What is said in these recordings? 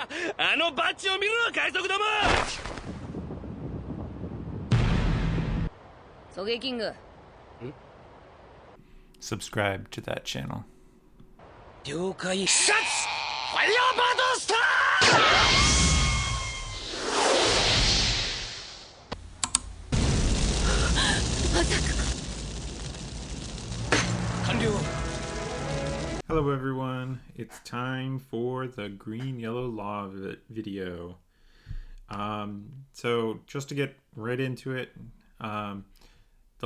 あのバッジを見ろ、海賊ども。ソゲキング。Subscribe to that channel. 了解。シャツファイヤーバトスター。まさか。完了。Hello everyone, it's time for the green yellow law video. So just to get right into it, the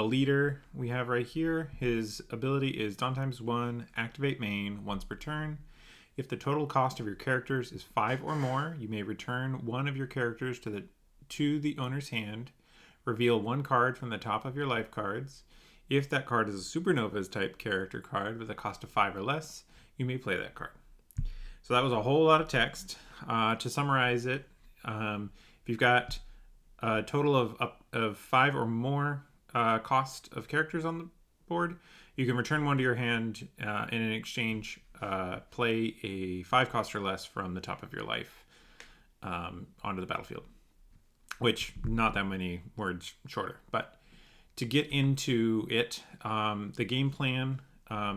leader we have right here, his ability is Dawn times 1, activate main once per turn. If the total cost of your characters is 5 or more, you may return one of your characters to the owner's hand, reveal one card from the top of your life cards. If that card is a supernovas type character card with a cost of 5 or less, you may play that card. So that was a whole lot of text. To summarize it, if you've got a total of 5 or more cost of characters on the board, you can return one to your hand and in exchange play a 5 cost or less from the top of your life onto the battlefield, which not that many words shorter. But to get into it, the game plan,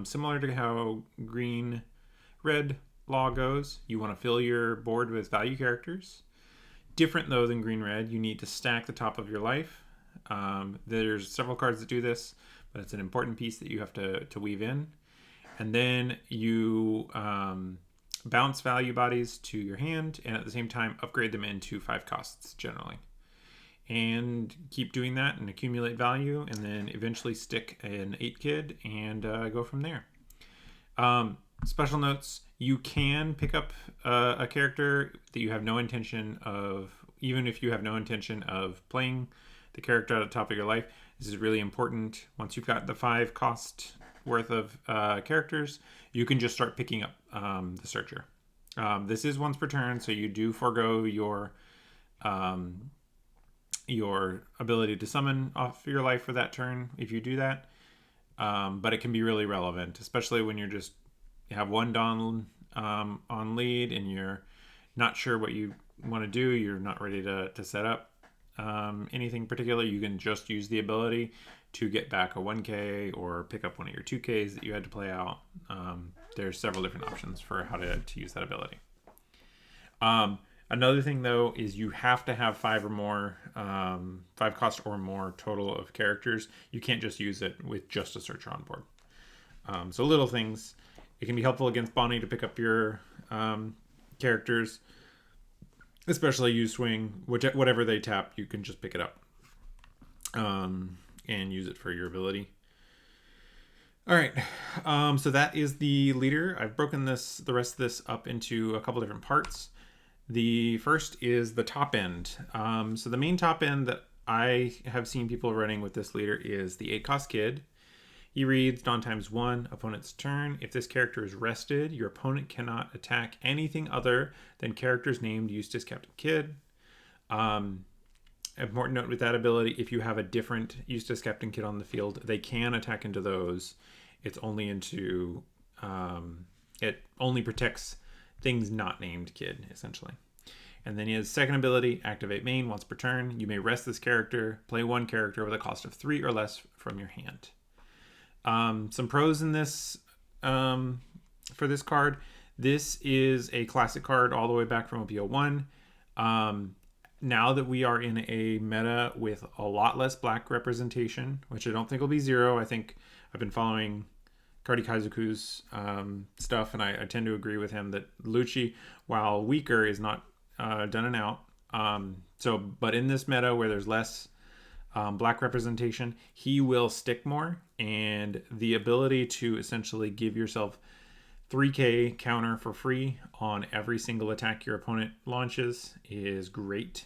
similar to how green-red law goes, you want to fill your board with value characters. Different though than green-red, you need to stack the top of your life. There's several cards that do this, but it's an important piece that you have to weave in. And then you bounce value bodies to your hand and at the same time upgrade them into 5 costs generally. And keep doing that and accumulate value and then eventually stick an 8 kid and go from there. Special notes, you can pick up a character that you have no intention of, even if you have no intention of playing the character at the top of your life. This is really important. Once you've got the 5 cost worth of characters, you can just start picking up the searcher. This is once per turn, so you do forego your ability to summon off your life for that turn if you do that. But it can be really relevant, especially when you have one Dawn on lead and you're not sure what you want to do. You're not ready to set up anything particular. You can just use the ability to get back a 1k or pick up one of your 2ks that you had to play out. There's several different options for how to use that ability. Another thing though is you have to have 5 or more, 5 cost or more total of characters. You can't just use it with just a searcher on board. So little things. It can be helpful against Bonnie to pick up your characters, especially you swing, whatever they tap, you can just pick it up and use it for your ability. All right, so that is the leader. I've broken the rest of this up into a couple different parts. The first is the top end. So the main top end that I have seen people running with this leader is the 8 cost kid. He reads Dawn times 1, opponent's turn. If this character is rested, your opponent cannot attack anything other than characters named Eustace Captain Kidd. Important note with that ability, if you have a different Eustace Captain Kidd on the field, they can attack into those. It's only into, it only protects things not named Kid, essentially. And then he has second ability, activate main once per turn. You may rest this character, play one character with a cost of 3 or less from your hand. Some pros in this for this card. This is a classic card all the way back from OP10. Now that we are in a meta with a lot less black representation, which I don't think will be 0. I think I've been following Kardi Kaizuku's stuff, and I tend to agree with him that Lucci, while weaker, is not done and out. But in this meta where there's less black representation, he will stick more, and the ability to essentially give yourself 3k counter for free on every single attack your opponent launches is great.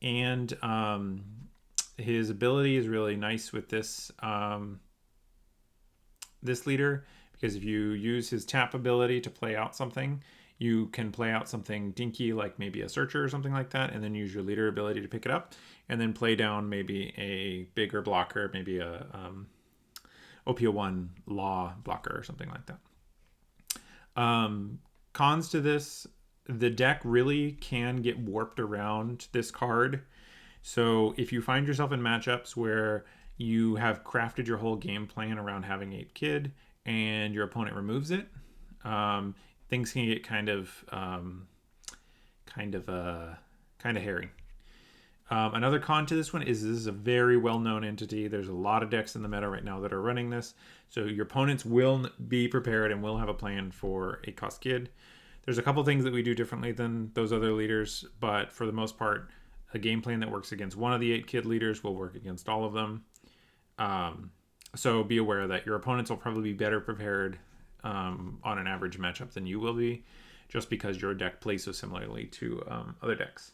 And his ability is really nice with this this leader, because if you use his tap ability to play out something, you can play out something dinky like maybe a searcher or something like that, and then use your leader ability to pick it up, and then play down maybe a bigger blocker, maybe a OP10 law blocker or something like that. Cons to this the deck really can get warped around this card. So if you find yourself in matchups where you have crafted your whole game plan around having 8 kid and your opponent removes it, things can get kind of hairy. Another con to this one is this is a very well-known entity. There's a lot of decks in the meta right now that are running this. So your opponents will be prepared and will have a plan for 8-cost kid. There's a couple things that we do differently than those other leaders, but for the most part, a game plan that works against one of the 8-kid leaders will work against all of them. So be aware that your opponents will probably be better prepared on an average matchup than you will be, just because your deck plays so similarly to other decks.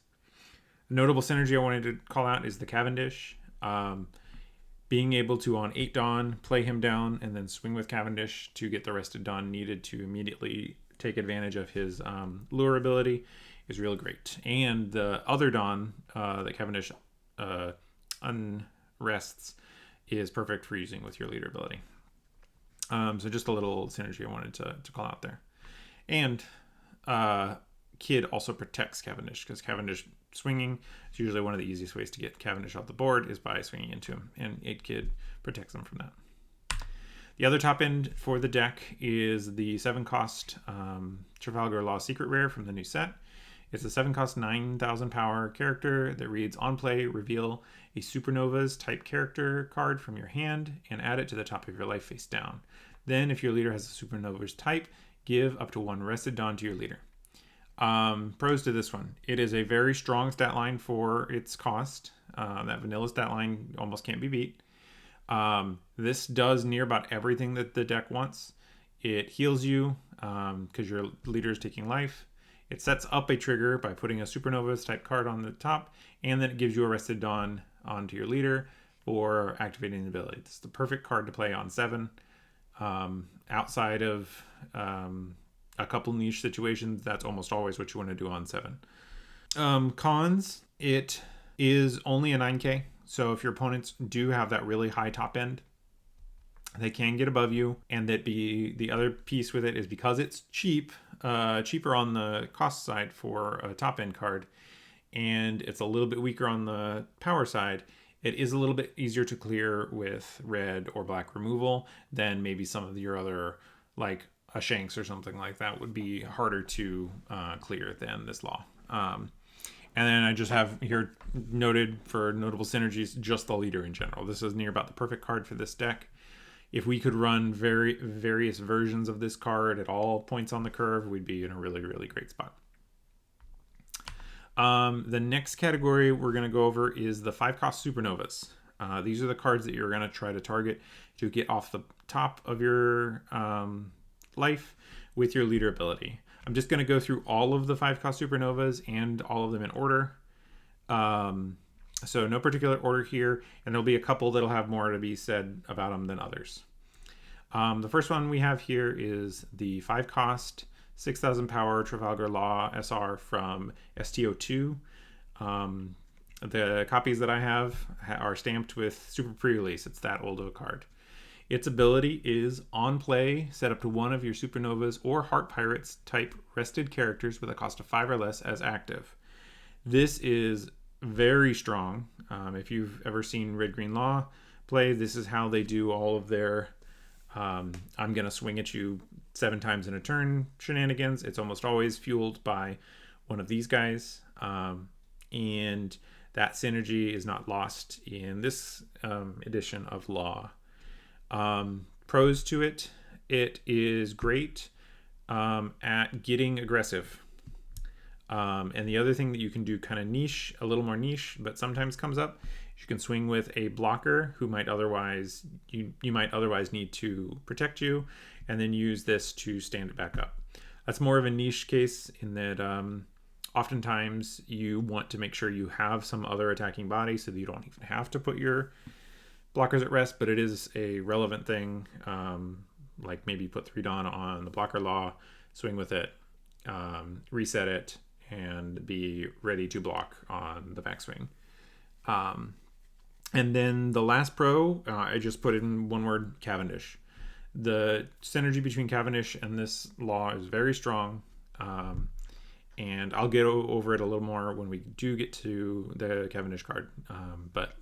Notable synergy I wanted to call out is the Cavendish. Being able to, on 8 Dawn, play him down and then swing with Cavendish to get the rested Dawn needed to immediately take advantage of his lure ability is really great. And the other Dawn that Cavendish unrests is perfect for using with your leader ability. So just a little synergy I wanted to call out there. And Kid also protects Cavendish, because Cavendish swinging is usually one of the easiest ways to get Cavendish off the board is by swinging into him, and 8-kid protects them from that. The other top end for the deck is the 7-cost Trafalgar Law Secret Rare from the new set. It's a 7-cost 9,000 power character that reads, on play, reveal a supernovas type character card from your hand and add it to the top of your life face down. Then if your leader has a supernovas type, give up to 1 rested Dawn to your leader. Pros to this one. It is a very strong stat line for its cost. That vanilla stat line almost can't be beat. This does near about everything that the deck wants. It heals you because your leader is taking life. It sets up a trigger by putting a supernovas type card on the top, and then it gives you a rested Dawn onto your leader for activating the ability. It's the perfect card to play on 7. Outside of a couple niche situations, that's almost always what you want to do on 7. Cons, it is only a 9k, so if your opponents do have that really high top end, they can get above you. And the other piece with it is because it's cheaper on the cost side for a top end card, and it's a little bit weaker on the power side, it is a little bit easier to clear with red or black removal than maybe some of your other, like a Shanks or something like that would be harder to clear than this law. And then I just have here noted for notable synergies, just the leader in general. This is near about the perfect card for this deck. If we could run various versions of this card at all points on the curve, we'd be in a really, really great spot. The next category we're going to go over is the 5-cost supernovas. These are the cards that you're going to try to target to get off the top of your life with your leader ability. I'm just going to go through all of the 5-cost supernovas and all of them in order. So no particular order here, and there'll be a couple that'll have more to be said about them than others. The first one we have here is the 5-cost 6,000 power Trafalgar Law SR from STO2. The copies that I have are stamped with super pre-release. It's that old of a card. Its ability is on play, set up to 1 of your supernovas or heart pirates type rested characters with a cost of 5 or less as active. This is very strong. If you've ever seen Red Green Law play, this is how they do all of their I'm gonna swing at you 7 times in a turn shenanigans. It's almost always fueled by one of these guys, and that synergy is not lost in this edition of Law. Pros to it is great at getting aggressive. And the other thing that you can do kind of niche, a little more niche, but sometimes comes up, you can swing with a blocker who might otherwise, you might otherwise need to protect you, and then use this to stand it back up. That's more of a niche case in that oftentimes you want to make sure you have some other attacking body so that you don't even have to put your blockers at rest, but it is a relevant thing. Like maybe put 3 Dawn on the blocker law, swing with it, reset it, and be ready to block on the backswing. And then the last pro, I just put in one word, Cavendish. The synergy between Cavendish and this law is very strong. And I'll get over it a little more when we do get to the Cavendish card. But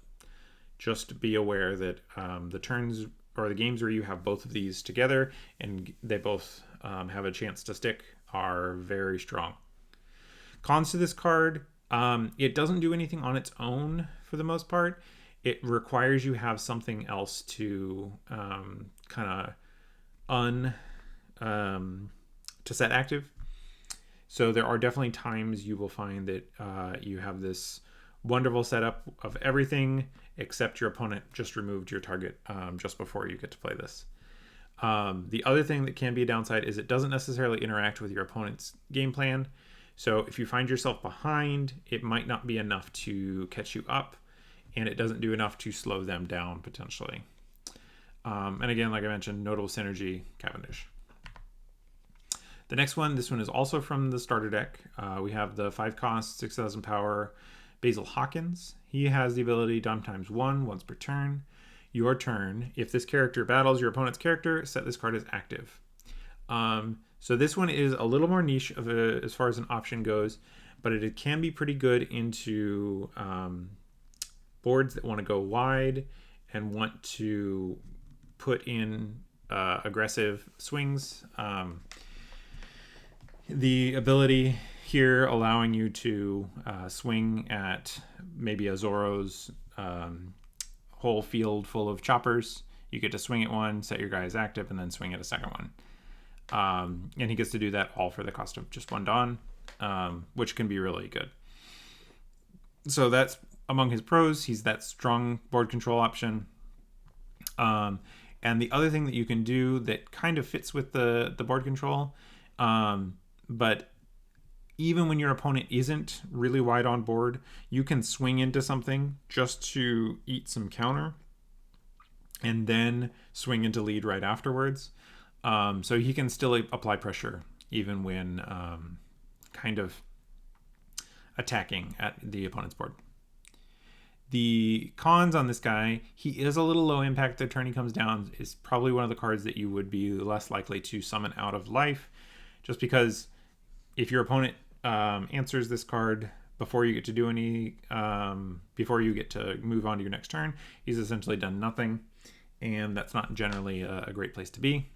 just be aware that the turns or the games where you have both of these together and they both have a chance to stick are very strong. Cons to this card, it doesn't do anything on its own for the most part. It requires you have something else to kind of to set active. So there are definitely times you will find that you have this wonderful setup of everything except your opponent just removed your target just before you get to play this. The other thing that can be a downside is it doesn't necessarily interact with your opponent's game plan. So if you find yourself behind, it might not be enough to catch you up, and it doesn't do enough to slow them down potentially. And again, like I mentioned, notable synergy, Cavendish. The next one, this one is also from the starter deck. We have the 5 cost, 6,000 power, Basil Hawkins. He has the ability Dom times 1 once per turn. Your turn. If this character battles your opponent's character, set this card as active. So this one is a little more niche as far as an option goes, but it can be pretty good into boards that want to go wide and want to put in aggressive swings. The ability here allowing you to swing at maybe a Zoro's whole field full of choppers. You get to swing at one, set your guy as active, and then swing at a second one. And he gets to do that all for the cost of just 1 Dawn, which can be really good. So that's among his pros. He's that strong board control option. And the other thing that you can do that kind of fits with the board control, but even when your opponent isn't really wide on board, you can swing into something just to eat some counter and then swing into lead right afterwards. So he can still apply pressure even when kind of attacking at the opponent's board. The cons on this guy, he is a little low impact the turn he comes down. Is probably one of the cards that you would be less likely to summon out of life, just because if your opponent answers this card before you get to do any, before you get to move on to your next turn, he's essentially done nothing, and that's not generally a great place to be.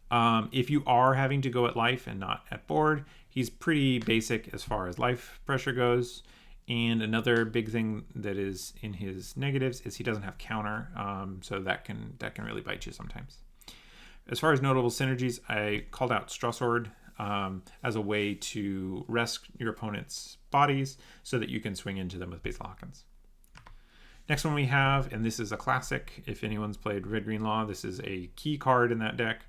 If you are having to go at life and not at board, he's pretty basic as far as life pressure goes. And another big thing that is in his negatives is he doesn't have counter, so that can really bite you sometimes. As far as notable synergies, I called out Strassord as a way to rest your opponent's bodies so that you can swing into them with Basil Hawkins. Next one we have, and this is a classic, if anyone's played Red-Green Law, this is a key card in that deck.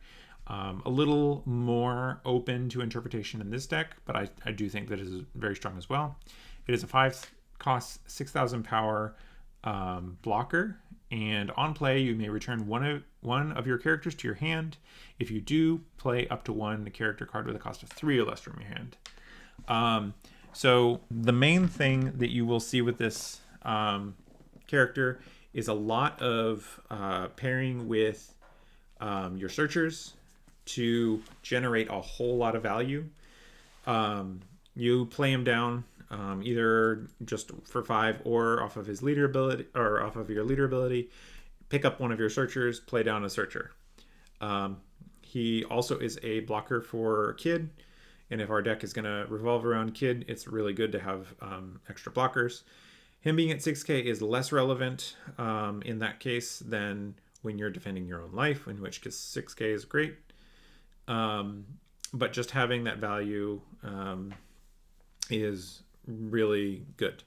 A little more open to interpretation in this deck, but I do think that it is very strong as well. It is a 5 cost, 6,000 power blocker, and on play you may return one of your characters to your hand. If you do, play up to 1 character card with a cost of 3 or less from your hand. So the main thing that you will see with this character is a lot of pairing with your searchers to generate a whole lot of value. You play him down either just for 5 or off of his leader ability, or off of your leader ability. Pick up one of your searchers, play down a searcher. He also is a blocker for Kid, and if our deck is going to revolve around Kid, it's really good to have extra blockers. Him being at 6k is less relevant in that case than when you're defending your own life, in which case 6k is great. But just having that value is really good.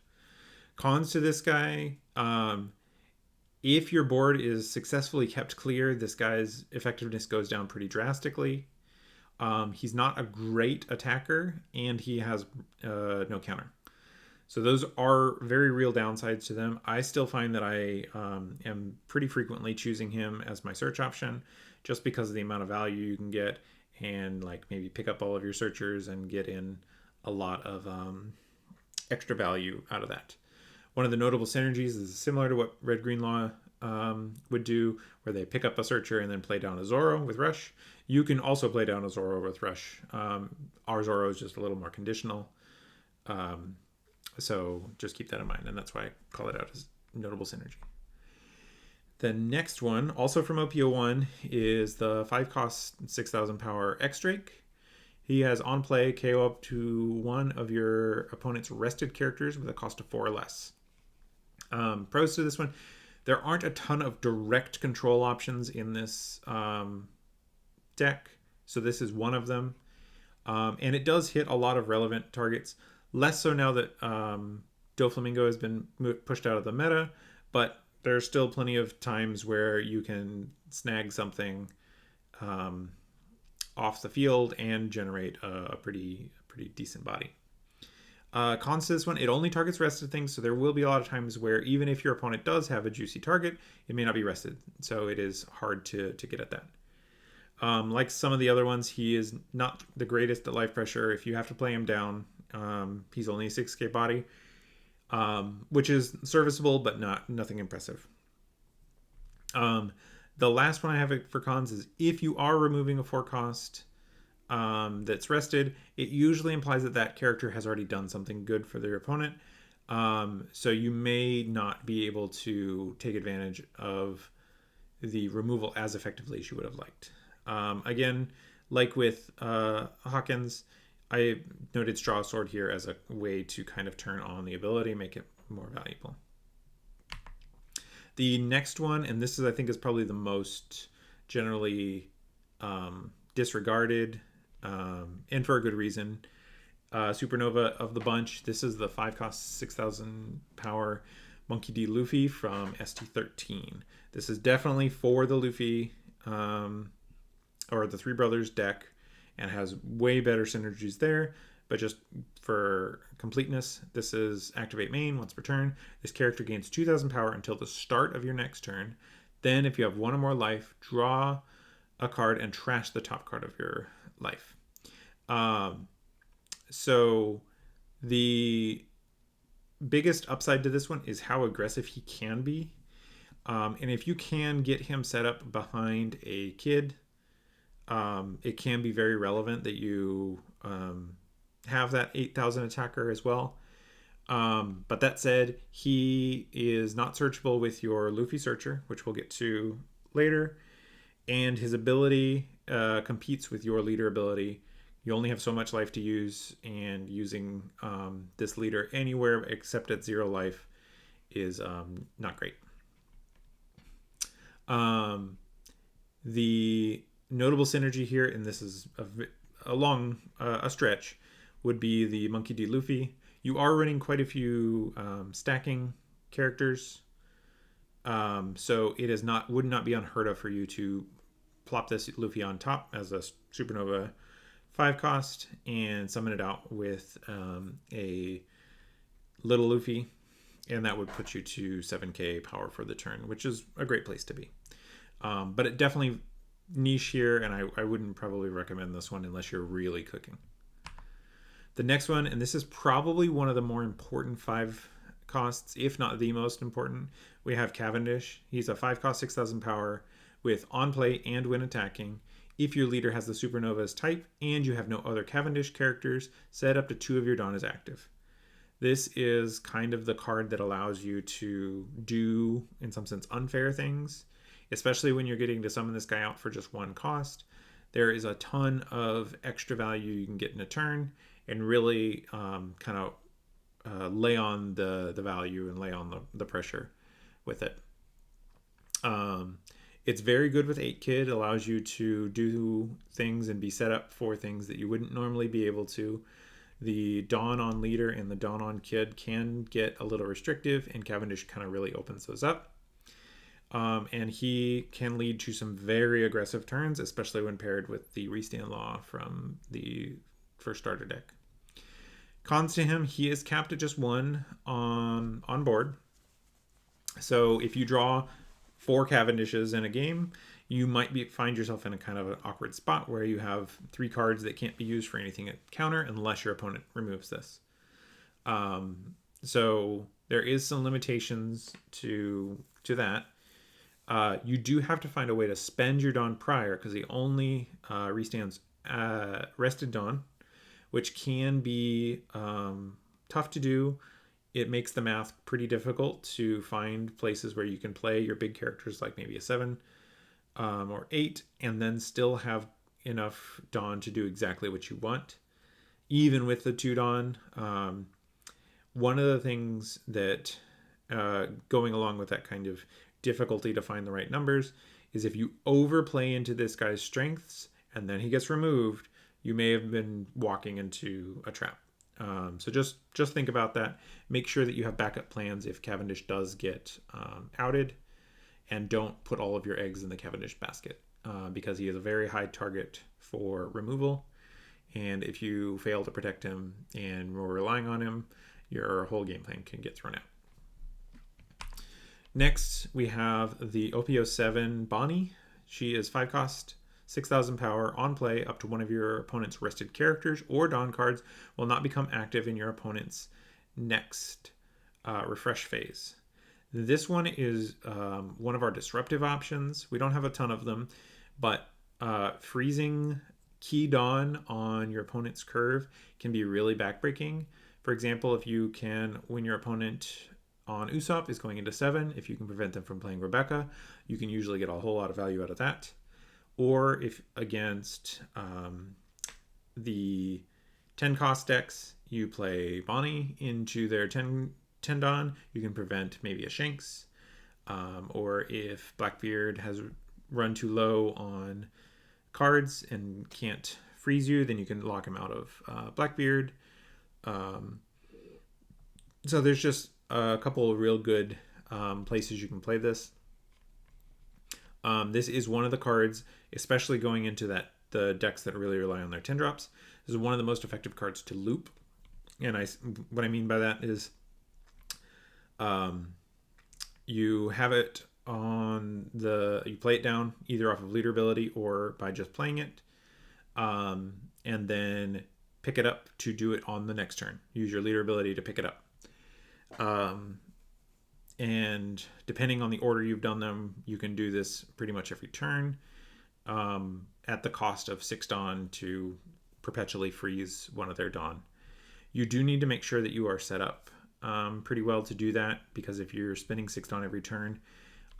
Cons to this guy, if your board is successfully kept clear, this guy's effectiveness goes down pretty drastically. He's not a great attacker, and he has no counter. So those are very real downsides to them. I still find that I am pretty frequently choosing him as my search option, just because of the amount of value you can get, and like maybe pick up all of your searchers and get in a lot of extra value out of that. One of the notable synergies is similar to what Red-Green Law would do, where they pick up a searcher and then play down a Zoro with Rush. You can also play down a Zoro with Rush. Our Zoro is just a little more conditional. So just keep that in mind, and that's why I call it out as notable synergy. The next one, also from OP10, is the 5 cost 6,000 power X-Drake. He has on play KO up to one of your opponent's rested characters with a cost of 4 or less. Pros to this one, there aren't a ton of direct control options in this deck, so this is one of them. And it does hit a lot of relevant targets, less so now that Doflamingo has been pushed out of the meta, but there's still plenty of times where you can snag something off the field and generate a pretty decent body. Cons to this one, it only targets rested things, so there will be a lot of times where even if your opponent does have a juicy target, it may not be rested, so it is hard to get at that. Like some of the other ones, he is not the greatest at life pressure. If you have to play him down, he's only a 6k body, which is serviceable, but nothing impressive. The last one I have for cons is if you are removing a 4 cost that's rested, it usually implies that that character has already done something good for their opponent. So you may not be able to take advantage of the removal as effectively as you would have liked. Again, like with Hawkins, I noted Straw Sword here as a way to kind of turn on the ability, make it more valuable. The next one, and this is I think is probably the most generally disregarded, and for a good reason, Supernova of the bunch. This is the 5 cost 6,000 power Monkey D. Luffy from ST13. This is definitely for the Luffy or the Three Brothers deck, and has way better synergies there. But just for completeness, this is activate main once per turn. This character gains 2,000 power until the start of your next turn. Then if you have 1 or more life, draw a card and trash the top card of your life. So the biggest upside to this one is how aggressive he can be. And if you can get him set up behind a kid, it can be very relevant that you have that 8,000 attacker as well. But that said, he is not searchable with your Luffy Searcher, which we'll get to later. And his ability competes with your leader ability. You only have so much life to use, and using this leader anywhere except at 0 life is not great. The notable synergy here, and this is a long stretch, would be the Monkey D. Luffy. You are running quite a few stacking characters, so it is would not be unheard of for you to plop this Luffy on top as a Supernova 5 cost and summon it out with a little Luffy, and that would put you to 7k power for the turn, which is a great place to be. But it definitely niche here, and I wouldn't probably recommend this one unless you're really cooking. The next one, and this is probably one of the more important 5 costs, if not the most important, we have Cavendish. He's a 5 cost 6,000 power with on play and when attacking. If your leader has the Supernovas type and you have no other Cavendish characters, set up to 2 of your Dawn as active. This is kind of the card that allows you to do, in some sense, unfair things, especially when you're getting to summon this guy out for just 1 cost. There is a ton of extra value you can get in a turn and really kind of lay on the value and lay on the pressure with it. It's very good with 8 Kid. It allows you to do things and be set up for things that you wouldn't normally be able to. The Dawn on Leader and the Dawn on Kid can get a little restrictive, and Cavendish kind of really opens those up. And he can lead to some very aggressive turns, especially when paired with the Restand Law from the first starter deck. Cons to him, he is capped at just 1 on board. So if you draw 4 Cavendishes in a game, you might find yourself in a kind of an awkward spot where you have 3 cards that can't be used for anything at counter unless your opponent removes this. So there is some limitations to that. You do have to find a way to spend your Dawn prior, because he only restands Rested Dawn, which can be tough to do. It makes the math pretty difficult to find places where you can play your big characters like maybe a 7 or 8 and then still have enough Dawn to do exactly what you want. Even with the 2 Dawn, one of the things that going along with that kind of difficulty to find the right numbers is if you overplay into this guy's strengths and then he gets removed, you may have been walking into a trap. So just think about that. Make sure that you have backup plans if Cavendish does get outed, and don't put all of your eggs in the Cavendish basket because he is a very high target for removal. And if you fail to protect him and we're relying on him, your whole game plan can get thrown out. Next, we have the OP07 Bonnie. She is 5 cost, 6,000 power. On play, up to one of your opponent's rested characters or Dawn cards will not become active in your opponent's next refresh phase. This one is one of our disruptive options. We don't have a ton of them, but freezing key Dawn on your opponent's curve can be really backbreaking. For example, if you can, when your opponent on Usopp is going into 7, if you can prevent them from playing Rebecca, you can usually get a whole lot of value out of that. Or if against the 10 cost decks, you play Bonnie into their 10 Dawn, you can prevent maybe a Shanks. Or if Blackbeard has run too low on cards and can't freeze you, then you can lock him out of Blackbeard. So there's just a couple of real good places you can play this. This is one of the cards, especially going into the decks that really rely on their 10 drops. This is one of the most effective cards to loop. And what I mean by that is you have it on you play it down either off of leader ability or by just playing it, and then pick it up to do it on the next turn. Use your leader ability to pick it up. And depending on the order you've done them, you can do this pretty much every turn at the cost of 6 Dawn to perpetually freeze one of their Dawn. You do need to make sure that you are set up pretty well to do that, because if you're spending 6 Dawn every turn,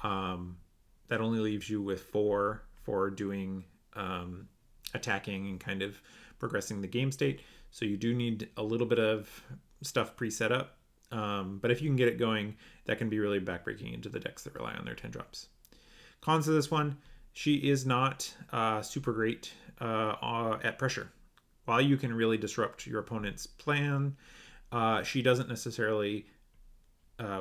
that only leaves you with 4 for doing attacking and kind of progressing the game state. So you do need a little bit of stuff pre-set up. But if you can get it going, that can be really backbreaking into the decks that rely on their 10 drops. Cons of this one, she is not super great at pressure. While you can really disrupt your opponent's plan, she doesn't necessarily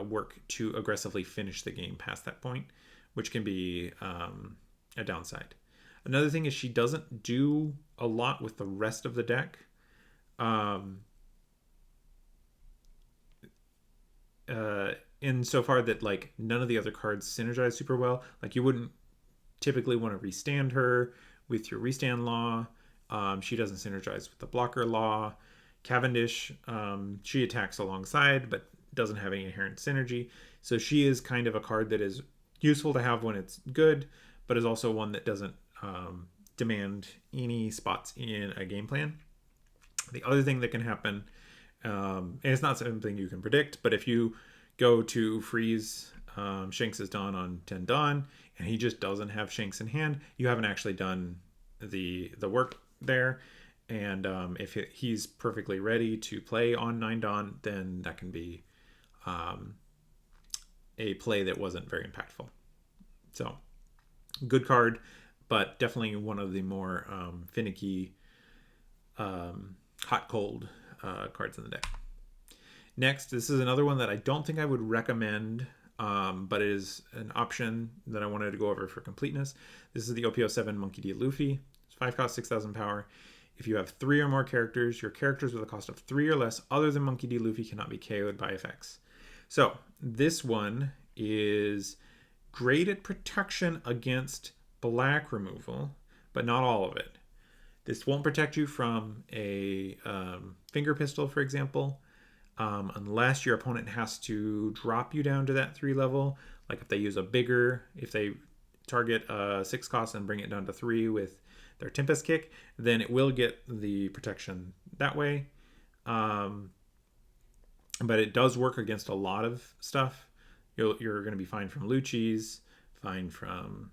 work to aggressively finish the game past that point, which can be a downside. Another thing is she doesn't do a lot with the rest of the deck. Insofar that like none of the other cards synergize super well. Like you wouldn't typically want to restand her with your restand law. She doesn't synergize with the blocker law. Cavendish, she attacks alongside but doesn't have any inherent synergy. So she is kind of a card that is useful to have when it's good, but is also one that doesn't demand any spots in a game plan. The other thing that can happen, and it's not something you can predict, but if you go to freeze Shanks' Dawn on 10 Dawn and he just doesn't have Shanks in hand, you haven't actually done the work there. And if he's perfectly ready to play on 9 Dawn, then that can be a play that wasn't very impactful. So good card, but definitely one of the more finicky hot cold cards in the deck. Next, this is another one that I don't think I would recommend, but it is an option that I wanted to go over for completeness. This is the OP07 Monkey D. Luffy. It's 5 cost, 6,000 power. If you have 3 or more characters, your characters with a cost of 3 or less other than Monkey D. Luffy cannot be KO'd by effects. So this one is great at protection against black removal, but not all of it. This won't protect you from a finger pistol, for example, unless your opponent has to drop you down to that 3 level. Like if they use if they target a 6 cost and bring it down to 3 with their Tempest Kick, then it will get the protection that way. but it does work against a lot of stuff. You're going to be fine from Lucci's, fine from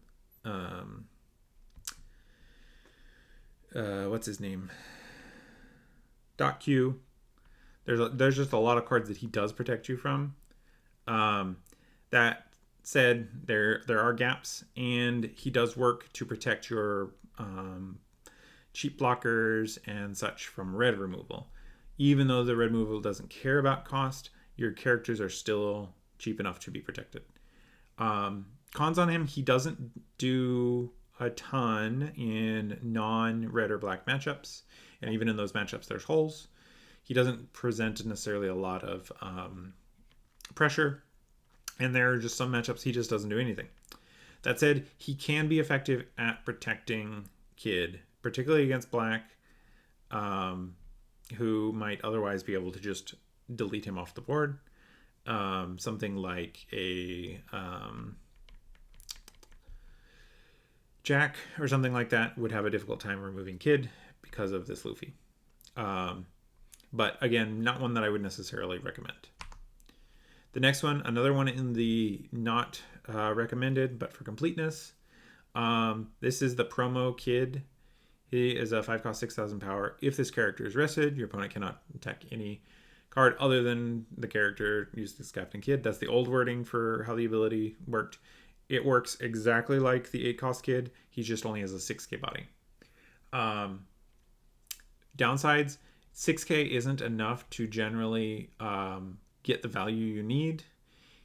what's his name, Dot Q. There's just a lot of cards that he does protect you from. That said, there are gaps, and he does work to protect your cheap blockers and such from red removal. Even though the red removal doesn't care about cost, your characters are still cheap enough to be protected. Cons on him, he doesn't do a ton in non-red or black matchups, and even in those matchups there's holes. He doesn't present necessarily a lot of pressure, and there are just some matchups he just doesn't do anything. That said, he can be effective at protecting Kid, particularly against black, who might otherwise be able to just delete him off the board. Something like a Jack or something like that would have a difficult time removing Kid because of this Luffy. But again, not one that I would necessarily recommend. The next one, another one in the not recommended, but for completeness. This is the promo Kid. He is a 5 cost 6,000 power. If this character is rested, your opponent cannot attack any card other than the character used as Captain Kid. That's the old wording for how the ability worked. It works exactly like the 8 cost Kid. He just only has a 6k body. Downsides, 6k isn't enough to generally get the value you need.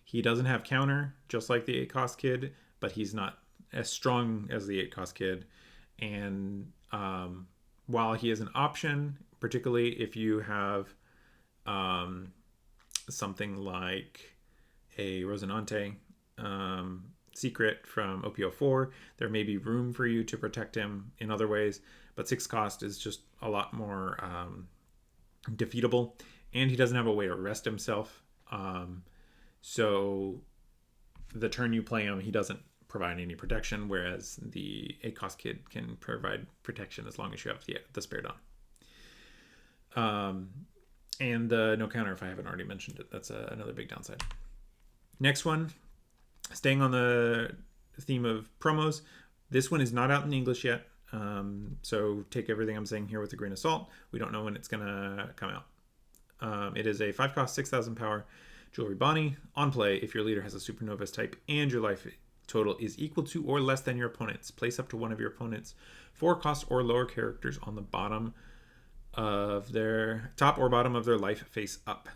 He doesn't have counter, just like the 8 cost Kid, but he's not as strong as the 8 cost Kid. And while he is an option, particularly if you have something like a Rosinante secret from OP04, there may be room for you to protect him in other ways, but 6 cost is just a lot more defeatable, and he doesn't have a way to rest himself. So the turn you play him, he doesn't provide any protection, whereas the 8 cost Kid can provide protection as long as you have the spare Don. And the no counter, if I haven't already mentioned it, that's another big downside. Next one, staying on the theme of promos, this one is not out in English yet, so take everything I'm saying here with a grain of salt. We don't know when it's going to come out. It is a 5 cost 6,000 power Jewelry Bonnie. On play, if your leader has a supernovas type and your life total is equal to or less than your opponent's, place up to one of your opponent's 4 cost or lower characters on the bottom of their top or bottom of their life face up.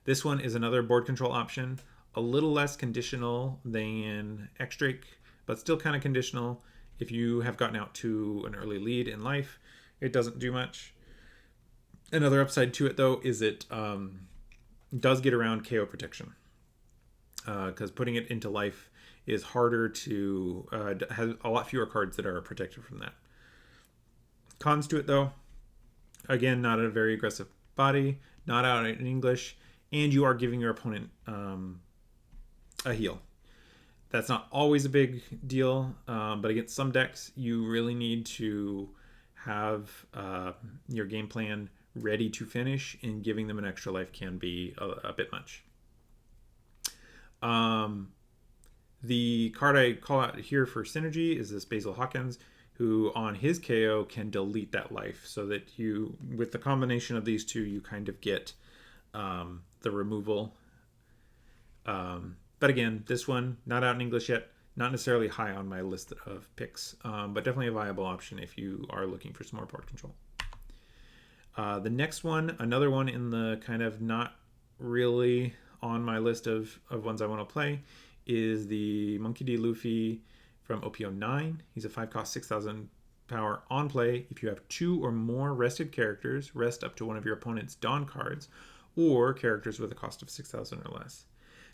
This one is another board control option, a little less conditional than X-Drake, but still kind of conditional. If you have gotten out to an early lead in life, it doesn't do much. Another upside to it, though, is it does get around KO protection, because putting it into life is harder to has a lot fewer cards that are protected from that. Cons to it, though, again, not a very aggressive body, not out in English, and you are giving your opponent a heal. That's not always a big deal, but against some decks, you really need to have your game plan ready to finish, and giving them an extra life can be a bit much. The card I call out here for synergy is this Basil Hawkins, who on his KO can delete that life, so that you, with the combination of these two, you kind of get the removal. But again, this one, not out in English yet, not necessarily high on my list of picks, but definitely a viable option if you are looking for some more board control. The next one, another one in the kind of not really on my list of ones I want to play, is the Monkey D. Luffy from OP10. He's a 5 cost 6,000 power. On play, if you have 2 or more rested characters, rest up to one of your opponent's Dawn cards, or characters with a cost of 6,000 or less.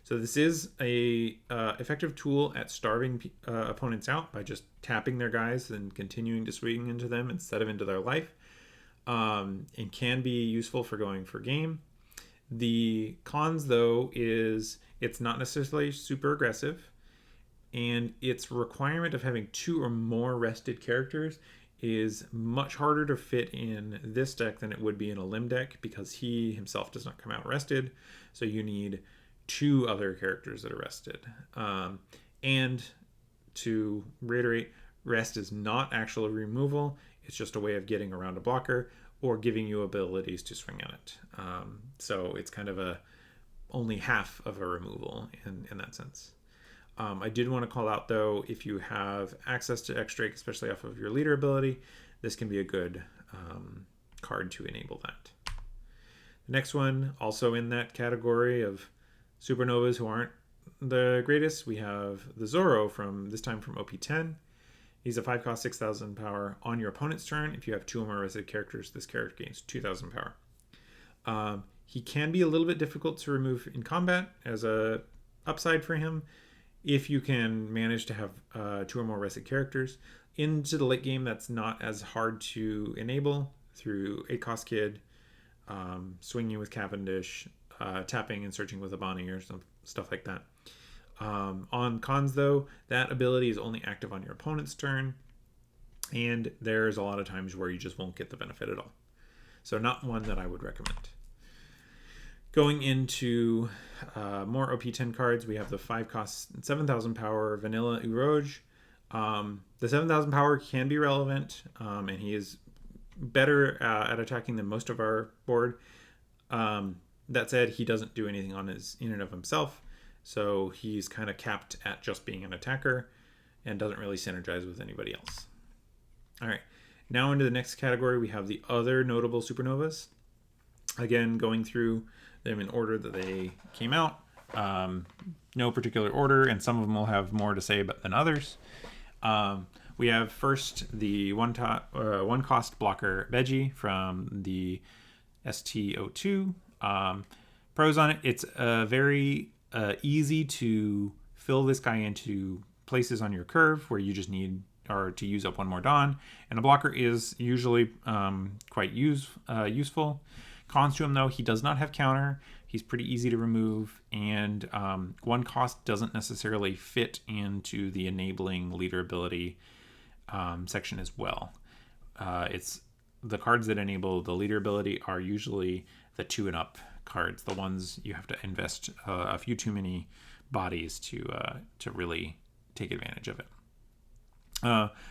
So this is a effective tool at starving opponents out by just tapping their guys and continuing to swing into them instead of into their life, and can be useful for going for game. The cons, though, is it's not necessarily super aggressive, and its requirement of having 2 or more rested characters is much harder to fit in this deck than it would be in a limb deck because he himself does not come out rested. So you need 2 other characters that are rested. And to reiterate, rest is not actual removal. It's just a way of getting around a blocker or giving you abilities to swing at it. So it's kind of only half of a removal in that sense. I did want to call out, though, if you have access to X-Drake, especially off of your leader ability, this can be a good card to enable that. The next one, also in that category of supernovas who aren't the greatest, we have the Zoro this time from OP10. He's a 5-cost, 6,000 power on your opponent's turn. If you have 2 or more resident characters, this character gains 2,000 power. He can be a little bit difficult to remove in combat as a upside for him if you can manage to have 2 or more resident characters. Into the late game, that's not as hard to enable through 8-cost Kid, swinging with Cavendish, tapping and searching with a Bonnie or some stuff like that. On cons, though, that ability is only active on your opponent's turn, and there's a lot of times where you just won't get the benefit at all. So not one that I would recommend. Going into more OP10 cards, we have the 5-cost, 7,000 power Vanilla Uroj. The 7,000 power can be relevant, and he is better at attacking than most of our board. That said, he doesn't do anything in and of himself. So he's kind of capped at just being an attacker and doesn't really synergize with anybody else. All right, now into the next category, we have the other notable supernovas. Again, going through them in order that they came out. No particular order, and some of them will have more to say than others. We have first the 1-cost blocker Veggie from the ST02. Pros on it, it's very easy to fill this guy into places on your curve where you just need to use up 1 more Dawn, and a blocker is usually quite useful. Cons to him, though, he does not have counter. He's pretty easy to remove, and 1 cost doesn't necessarily fit into the enabling leader ability section as well. It's the cards that enable the leader ability are usually the 2 and up cards, the ones you have to invest a few too many bodies to really take advantage of it.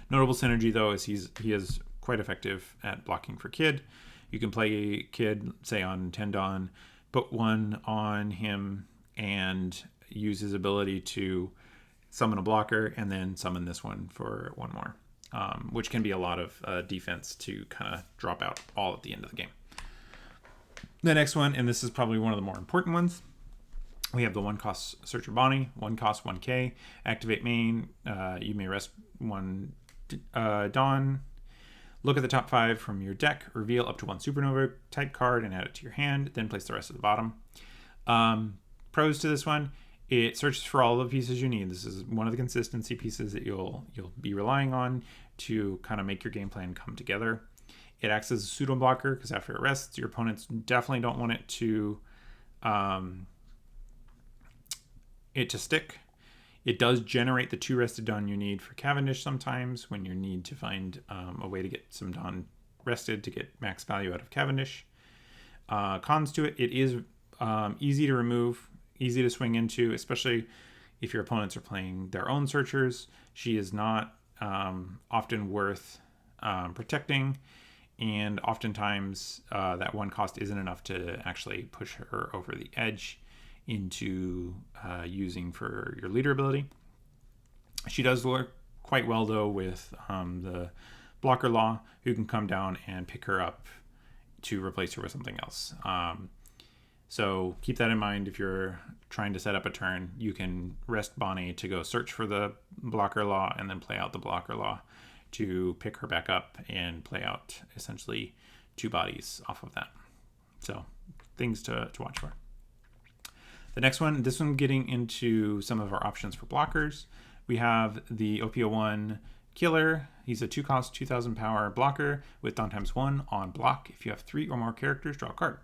Notable synergy, though, is he is quite effective at blocking for Kid. You can play Kid, say on 10 Dawn, put 1 on him, and use his ability to summon a blocker, and then summon this one for 1 more, which can be a lot of defense to kind of drop out all at the end of the game. The next one, and this is probably one of the more important ones, we have the 1-cost Searcher Bonnie, 1-cost 1K, activate main, you may rest 1 Dawn, look at the top 5 from your deck, reveal up to 1 supernova type card and add it to your hand, then place the rest at the bottom. Pros to this one, it searches for all the pieces you need. This is one of the consistency pieces that you'll be relying on to kind of make your game plan come together. It acts as a pseudo blocker because after it rests, your opponents definitely don't want it to stick. It does generate the 2 rested Dawn you need for Cavendish sometimes when you need to find a way to get some Dawn rested to get max value out of Cavendish. Cons to it, it is easy to remove, easy to swing into, especially if your opponents are playing their own searchers. She is not often worth protecting, and oftentimes that 1 cost isn't enough to actually push her over the edge into using for your leader ability. She does work quite well, though, with the blocker law, who can come down and pick her up to replace her with something else. So keep that in mind. If you're trying to set up a turn, you can rest Bonnie to go search for the blocker law and then play out the blocker law to pick her back up and play out essentially 2 bodies off of that. So things to watch for. The next one, this one getting into some of our options for blockers. We have the OP10 Killer. He's a 2-cost, 2,000 power blocker with Dawn ×1 on block. If you have 3 or more characters, draw a card.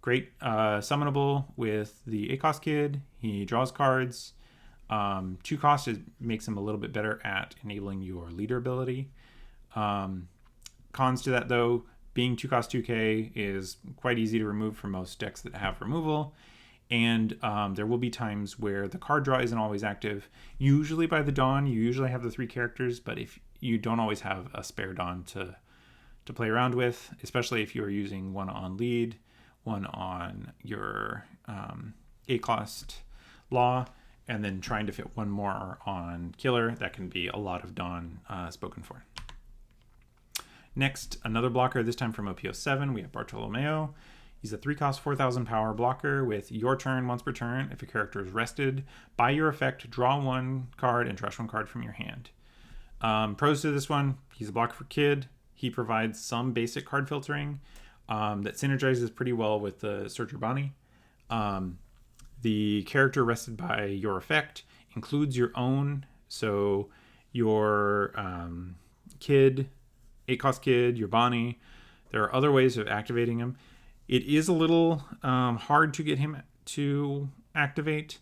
Great summonable with the 8-cost Kid. He draws cards. 2 cost makes him a little bit better at enabling your leader ability. Cons to that, though, being 2 cost 2k is quite easy to remove for most decks that have removal. And there will be times where the card draw isn't always active. Usually by the dawn, you usually have the 3 characters, but if you don't always have a spare dawn to play around with, especially if you're using one on lead, one on your 8 cost law, and then trying to fit one more on killer, that can be a lot of dawn spoken for. Next, another blocker, this time from OP07, we have Bartolomeo. He's a 3 cost 4,000 power blocker with your turn once per turn. If a character is rested, by your effect, draw 1 card and trash 1 card from your hand. Pros to this one, he's a blocker for Kid. He provides some basic card filtering that synergizes pretty well with the Searcher Bonnie. The character rested by your effect includes your own, so your Kid, 8 cost Kid, your Bonnie. There are other ways of activating him. It is a little hard to get him to activate,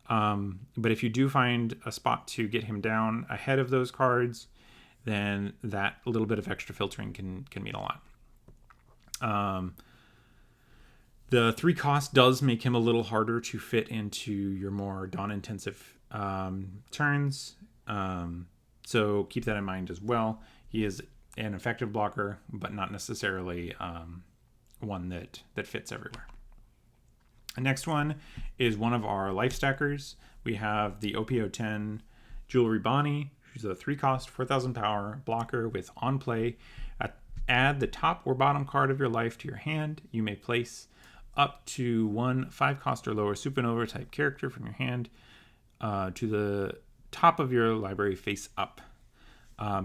but if you do find a spot to get him down ahead of those cards, then that little bit of extra filtering can mean a lot. The 3 cost does make him a little harder to fit into your more dawn-intensive turns, so keep that in mind as well. He is an effective blocker, but not necessarily one that fits everywhere. The next one is one of our life stackers. We have the OP10 Jewelry Bonnie. She's a 3 cost 4,000 power blocker with on play. Add the top or bottom card of your life to your hand. You may place up to 1 5 cost or lower supernova type character from your hand to the top of your library face up.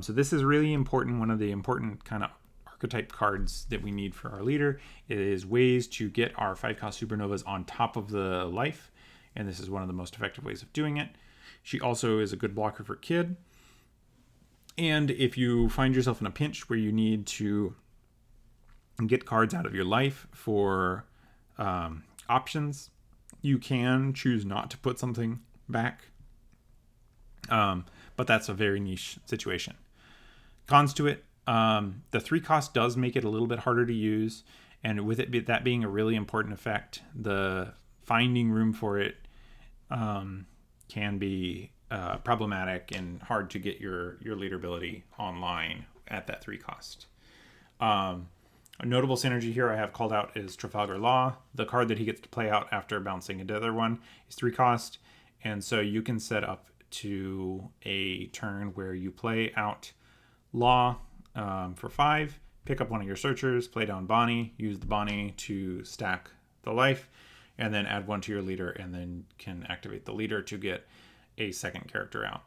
So this is really important. One of the important kind of archetype cards that we need for our leader is ways to get our 5 cost supernovas on top of the life, and this is one of the most effective ways of doing it. She also is a good blocker for Kid, and if you find yourself in a pinch where you need to get cards out of your life for options, you can choose not to put something back, but that's a very niche situation. Cons to it, the 3 cost does make it a little bit harder to use, and with it that being a really important effect, the finding room for it can be problematic and hard to get your leader ability online at that 3 cost. A notable synergy here I have called out is Trafalgar Law. The card that he gets to play out after bouncing another one is 3 cost, and so you can set up to a turn where you play out Law for 5, pick up one of your searchers, play down Bonnie, use the Bonnie to stack the life, and then add 1 to your leader, and then can activate the leader to get a second character out.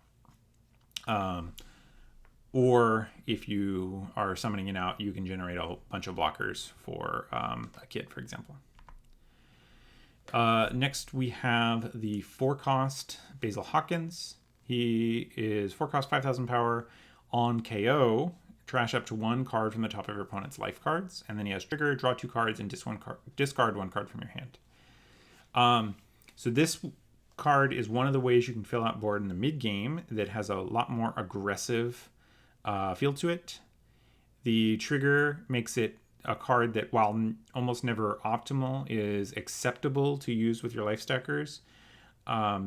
Or if you are summoning it out, you can generate a bunch of blockers for a Kid, for example. Next, we have the 4 cost Basil Hawkins. He is 4 cost 5,000 power on KO. Trash up to 1 card from the top of your opponent's life cards, and then he has trigger, draw 2 cards, and discard 1 card from your hand. So this card is one of the ways you can fill out board in the mid game that has a lot more aggressive feel to it. The trigger makes it a card that, while almost never optimal, is acceptable to use with your life stackers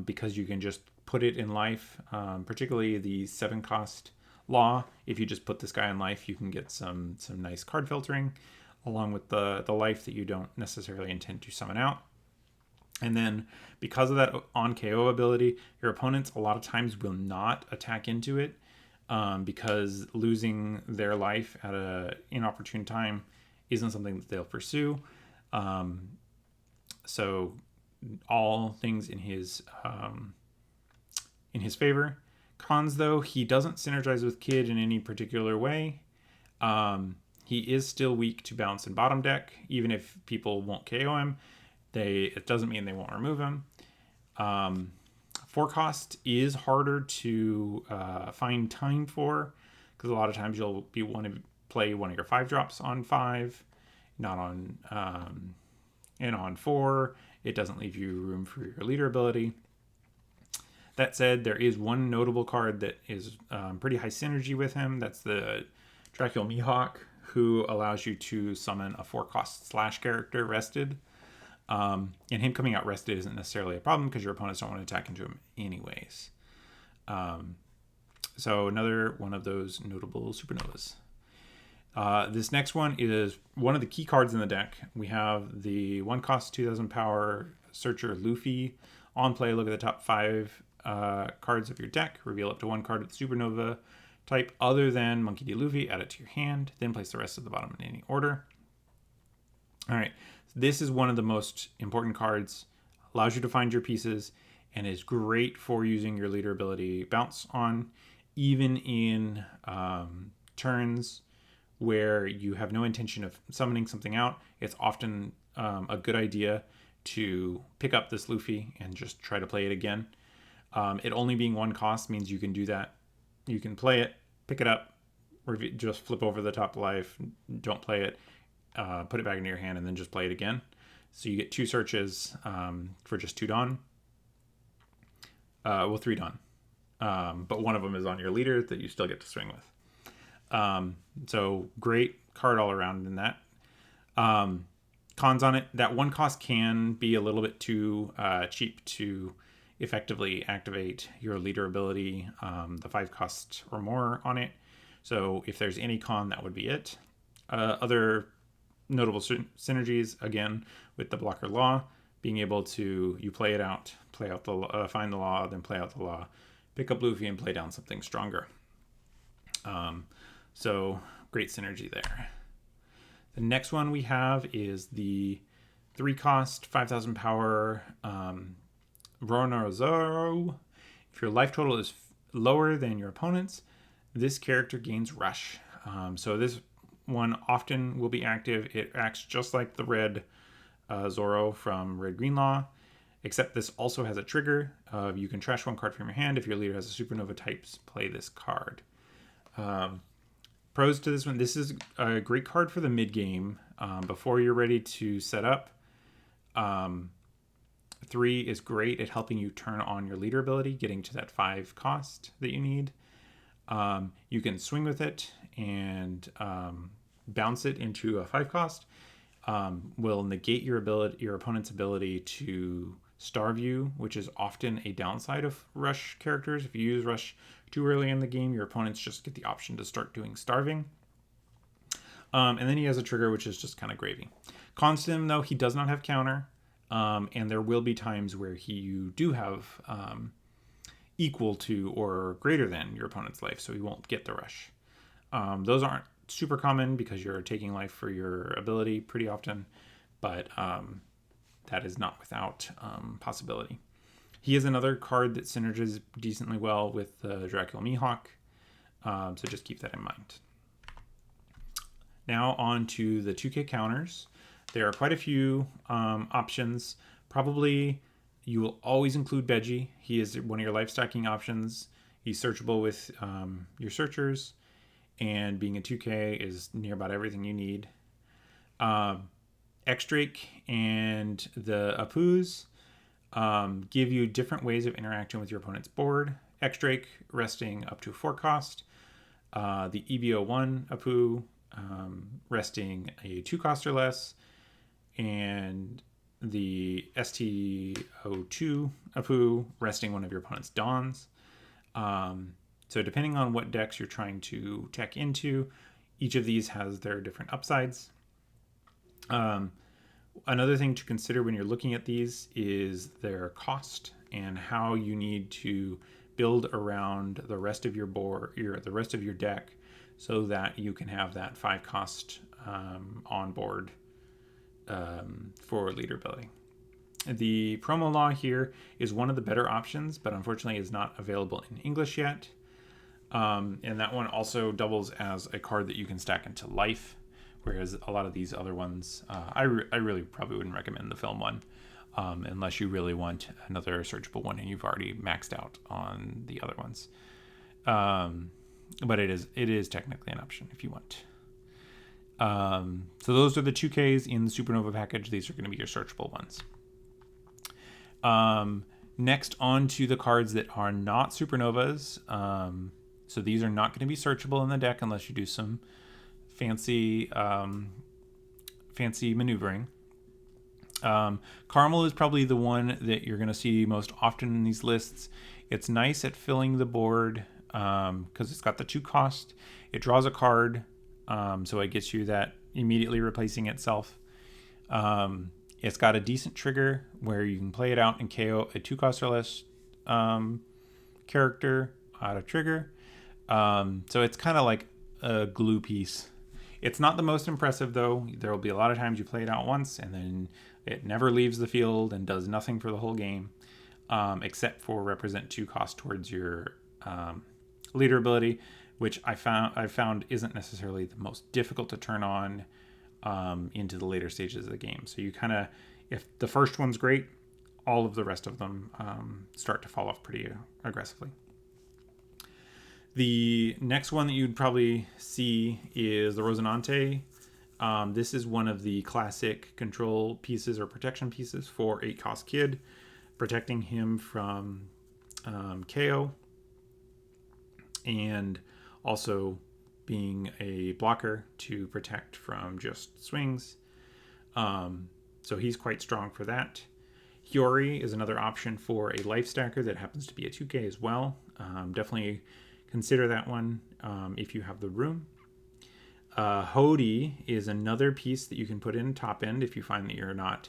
because you can just put it in life, particularly the 7 cost Law. If you just put this guy in life, you can get some nice card filtering along with the life that you don't necessarily intend to summon out. And then because of that on KO ability, your opponents a lot of times will not attack into it because losing their life at an inopportune time isn't something that they'll pursue. So all things in his favor. Cons, though, he doesn't synergize with Kid in any particular way. He is still weak to bounce and bottom deck, even if people won't KO him. It doesn't mean they won't remove him. 4 cost is harder to find time for, because a lot of times you'll want to play one of your 5 drops on 5, not on and on 4. It doesn't leave you room for your leader ability. That said, there is one notable card that is pretty high synergy with him. That's the Dracula Mihawk, who allows you to summon a 4-cost slash character rested. And him coming out rested isn't necessarily a problem because your opponents don't want to attack into him anyways. So another one of those notable supernovas. This next one is one of the key cards in the deck. We have the 1-cost 2000 power Searcher Luffy. On play, look at the top 5 cards of your deck. Reveal up to 1 card with the supernova type other than Monkey D. Luffy. Add it to your hand. Then place the rest at the bottom in any order. All right. This is one of the most important cards. Allows you to find your pieces and is great for using your leader ability bounce on, even in turns where you have no intention of summoning something out. It's often a good idea to pick up this Luffy and just try to play it again. It only being 1 cost means you can do that. You can play it, pick it up, just flip over the top life, don't play it, put it back into your hand, and then just play it again. So you get 2 searches for just 2 Dawn. 3 Dawn. But one of them is on your leader that you still get to swing with. So great card all around in that. Cons on it, that 1 cost can be a little bit too cheap to effectively activate your leader ability, the 5 cost or more on it. So if there's any con, that would be it. Other notable synergies, again, with the blocker law, being able to, you play it out, find the law, then play out the law, pick up Luffy and play down something stronger. So great synergy there. The next one we have is the 3-cost, 5,000 power Ronarzaro. If your life total is lower than your opponent's, this character gains Rush. So this one often will be active. It acts just like the red Zoro from Red Green Law, except this also has a trigger of you can trash 1 card from your hand. If your leader has a supernova types, play this card. Pros to this one, this is a great card for the mid game before you're ready to set up. 3 is great at helping you turn on your leader ability, getting to that 5 cost that you need. You can swing with it and bounce it into a 5 cost. Will negate your opponent's ability to starve you, which is often a downside of rush characters. If you use rush too early in the game, your opponents just get the option to start doing starving. And then he has a trigger, which is just kind of gravy. Cons to him, though, he does not have counter. And there will be times where you do have equal to or greater than your opponent's life, so he won't get the rush. Those aren't super common because you're taking life for your ability pretty often, but that is not without possibility. He is another card that synergizes decently well with the Dracula Mihawk, so just keep that in mind. Now on to the 2K counters. There are quite a few options. Probably you will always include Beji. He is one of your life stacking options. He's searchable with your searchers, and being a 2K is near about everything you need. X-Drake and the Apus give you different ways of interacting with your opponent's board. X-Drake resting up to 4 cost. The EBO1 Apu resting a 2 cost or less. And the STO2 Apu resting one of your opponent's Dawns. So depending on what decks you're trying to tech into, each of these has their different upsides. Another thing to consider when you're looking at these is their cost and how you need to build around the rest of your board, the rest of your deck, so that you can have that 5 cost on board for leader ability. The promo law here is one of the better options, but unfortunately is not available in English yet. And that one also doubles as a card that you can stack into life, whereas a lot of these other ones, I really probably wouldn't recommend the film one, unless you really want another searchable one and you've already maxed out on the other ones. But it is technically an option if you want. So those are the 2Ks in the Supernova package. These are going to be your searchable ones. Next, on to the cards that are not Supernovas. So these are not going to be searchable in the deck unless you do some fancy fancy maneuvering. Caramel is probably the one that you're going to see most often in these lists. It's nice at filling the board because it's got the 2 cost. It draws a card, so it gets you that immediately replacing itself. It's got a decent trigger where you can play it out and KO a 2 cost or less character out of trigger. So it's kind of like a glue piece. It's not the most impressive though. There will be a lot of times you play it out once and then it never leaves the field and does nothing for the whole game, except for represent 2 cost towards your leader ability, which I've found isn't necessarily the most difficult to turn on into the later stages of the game. So you kind of, if the first one's great, all of the rest of them start to fall off pretty aggressively. The next one that you'd probably see is the Rosinante. This is one of the classic control pieces or protection pieces for 8 cost kid, protecting him from KO and also being a blocker to protect from just swings. So he's quite strong for that. Hiyori is another option for a life stacker that happens to be a 2K as well. Definitely consider that one if you have the room. Hody is another piece that you can put in top end if you find that you're not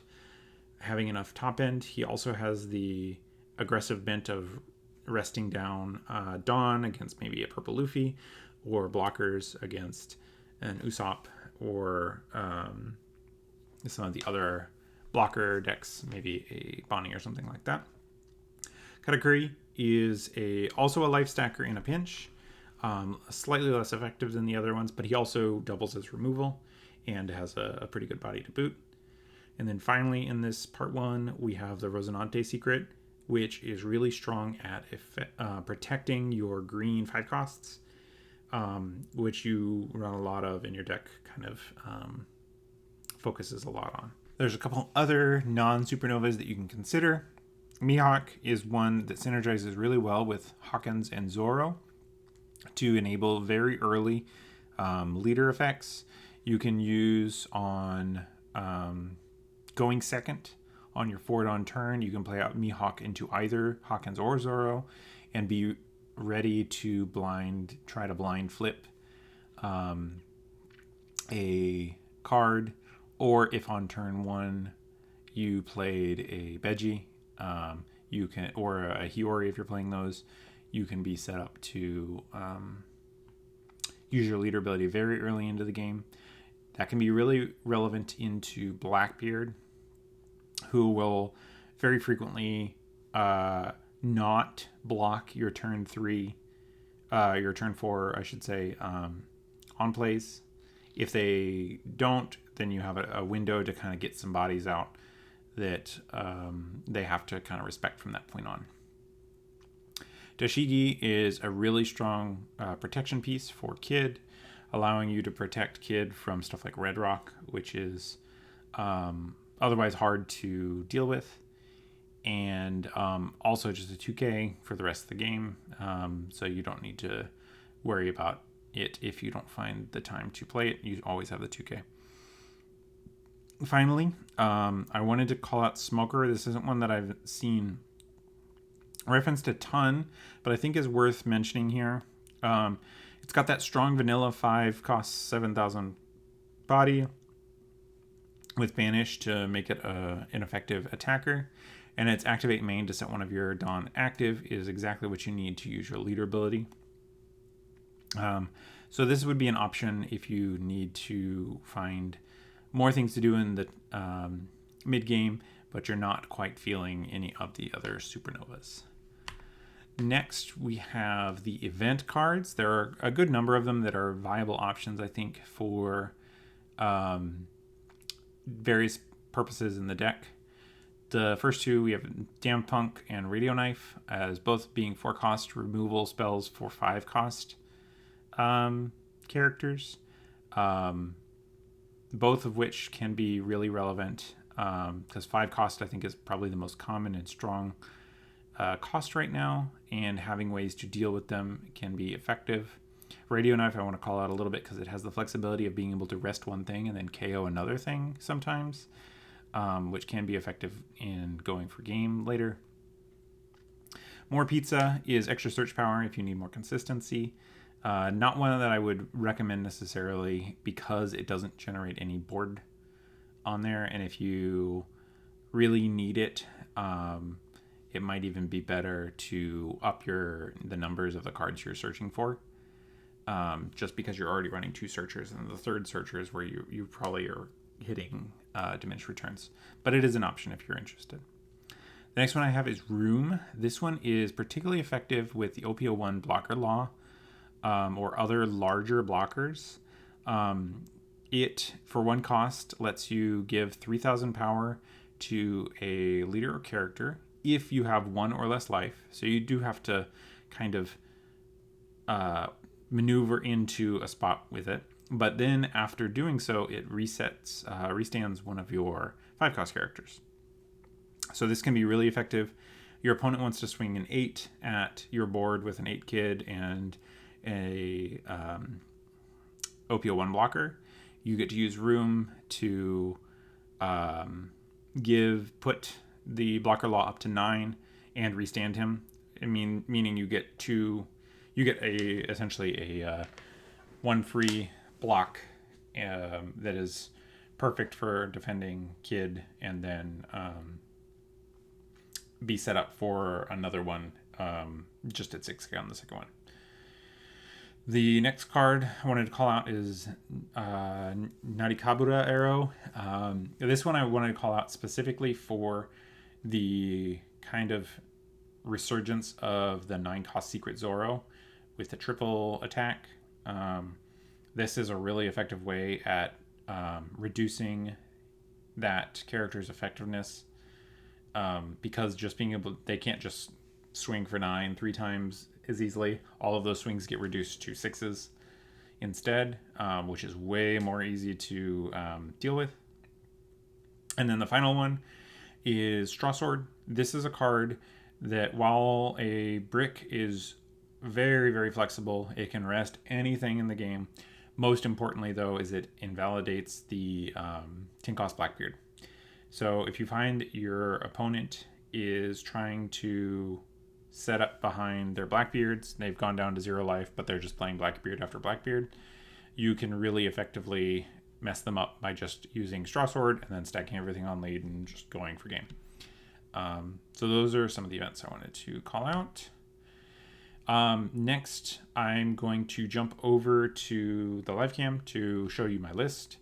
having enough top end. He also has the aggressive bent of resting down Dawn against maybe a purple Luffy, or blockers against an Usopp, or some of the other blocker decks, maybe a Bonnie or something like that. Katakuri is also a life stacker in a pinch. Slightly less effective than the other ones, but he also doubles as removal and has a pretty good body to boot. And then finally in this part 1, we have the Rosinante secret, which is really strong at protecting your green 5 costs, which you run a lot of in your deck, kind of focuses a lot on. There's a couple other non-supernovas that you can consider. Mihawk is one that synergizes really well with Hawkins and Zoro to enable very early leader effects. You can use on going second on your forward on turn. You can play out Mihawk into either Hawkins or Zoro and be ready to try to blind flip a card, or if on turn 1 you played a Beji, you can, or a Hiyori if you're playing those, you can be set up to use your leader ability very early into the game. That can be really relevant into Blackbeard, who will very frequently not block your turn 4, I should say, on plays. If they don't, then you have a window to kind of get some bodies out that they have to kind of respect from that point on. Dashigi is a really strong protection piece for Kid, allowing you to protect Kid from stuff like Red Rock, which is otherwise hard to deal with, and also just a 2K for the rest of the game, so you don't need to worry about it if you don't find the time to play it. You always have the 2K. Finally, I wanted to call out Smoker. This isn't one that I've seen referenced a ton, but I think is worth mentioning here. It's got that strong vanilla 5, costs 7,000 body with Banish to make it an effective attacker, and its activate main to set one of your Dawn active is exactly what you need to use your leader ability. So this would be an option if you need to find more things to do in the mid game, but you're not quite feeling any of the other supernovas. Next, we have the event cards. There are a good number of them that are viable options, I think, for various purposes in the deck. The first two, we have Damn Punk and Radio Knife, as both being 4 cost removal spells for 5 cost characters. Both of which can be really relevant, because 5 cost, I think, is probably the most common and strong cost right now, and having ways to deal with them can be effective. Radio Knife I want to call out a little bit because it has the flexibility of being able to rest one thing and then KO another thing sometimes, which can be effective in going for game later. More Pizza is extra search power if you need more consistency. Not one that I would recommend necessarily because it doesn't generate any board on there, and if you really need it, it might even be better to up the numbers of the cards you're searching for, just because you're already running 2 searchers, and the third searcher is where you probably are hitting diminished returns. But it is an option if you're interested. The next one I have is Room. This one is particularly effective with the OP10 blocker law, or other larger blockers. It, for 1 cost, lets you give 3,000 power to a leader or character if you have 1 or less life. So you do have to kind of maneuver into a spot with it. But then after doing so, it restands one of your 5-cost characters. So this can be really effective. Your opponent wants to swing an 8 at your board with an 8 kid and a OP10 blocker. You get to use Room to put the blocker law up to 9 and restand him. Meaning you get essentially a 1 free block that is perfect for defending kid, and then be set up for another one just at 6K on the second one. The next card I wanted to call out is Narikabura Arrow. This one I wanted to call out specifically for the kind of resurgence of the 9-cost Secret Zoro with the triple attack. This is a really effective way at reducing that character's effectiveness, because just being able, they can't just swing for 9 3 times as easily. All of those swings get reduced to 6s instead, which is way more easy to deal with. And then the final one is Straw Sword. This is a card that, while a brick is very, very flexible, it can rest anything in the game. Most importantly, though, is it invalidates the 10-cost Blackbeard. So if you find your opponent is trying to set up behind their Blackbeards, they've gone down to 0 life, but they're just playing Blackbeard after Blackbeard, you can really effectively mess them up by just using Straw Sword and then stacking everything on lead and just going for game. So those are some of the events I wanted to call out. Next, I'm going to jump over to the live cam to show you my list,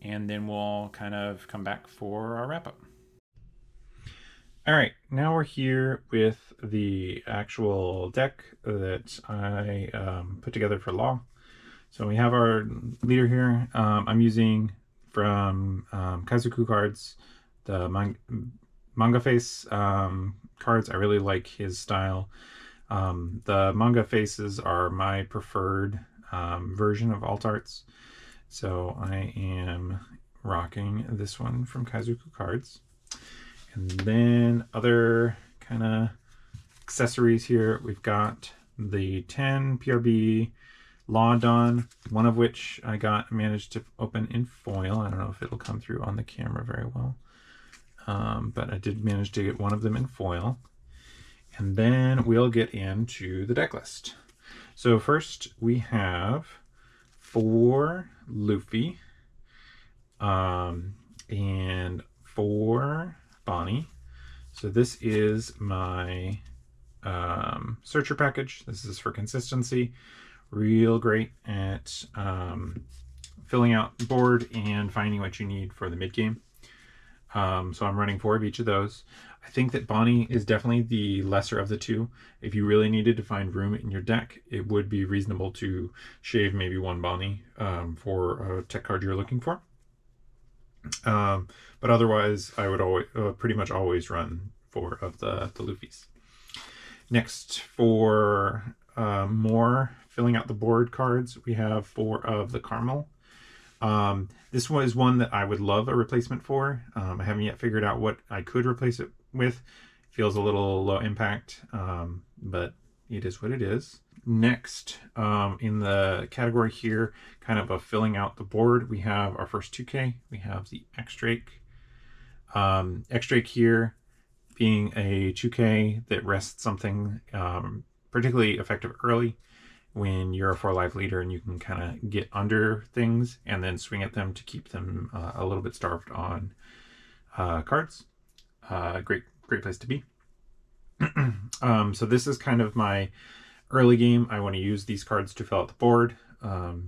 and then we'll kind of come back for our wrap up. All right, now we're here with the actual deck that I put together for Law. So we have our leader here. I'm using from Kaizoku cards, the manga face cards. I really like his style. The manga faces are my preferred version of alt arts. So I am rocking this one from Kaizoku cards. And then other kind of accessories here. We've got the 10 PRB Law Dawn, one of which I managed to open in foil. I don't know if it'll come through on the camera very well. But I did manage to get one of them in foil. And then we'll get into the deck list. So first we have 4 Luffy and 4 Bonnie. So this is my searcher package. This is for consistency. Real great at filling out the board and finding what you need for the mid game. So I'm running 4 of each of those. I think that Bonnie is definitely the lesser of the 2. If you really needed to find room in your deck, it would be reasonable to shave maybe 1 Bonnie for a tech card you're looking for. But otherwise, I would always pretty much always run 4 of the Luffy's. Next, for more filling out the board cards, we have 4 of the Caramel. This one is one that I would love a replacement for. I haven't yet figured out what I could replace it with. Feels a little low impact, but it is what it is. Next, in the category here, kind of filling out the board, we have our first 2K. We have the X-Drake. X-Drake here being a 2K that rests something particularly effective early when you're a 4-life leader and you can kind of get under things and then swing at them to keep them a little bit starved on cards. Great place to be. So this is kind of my early game. I want to use these cards to fill out the board.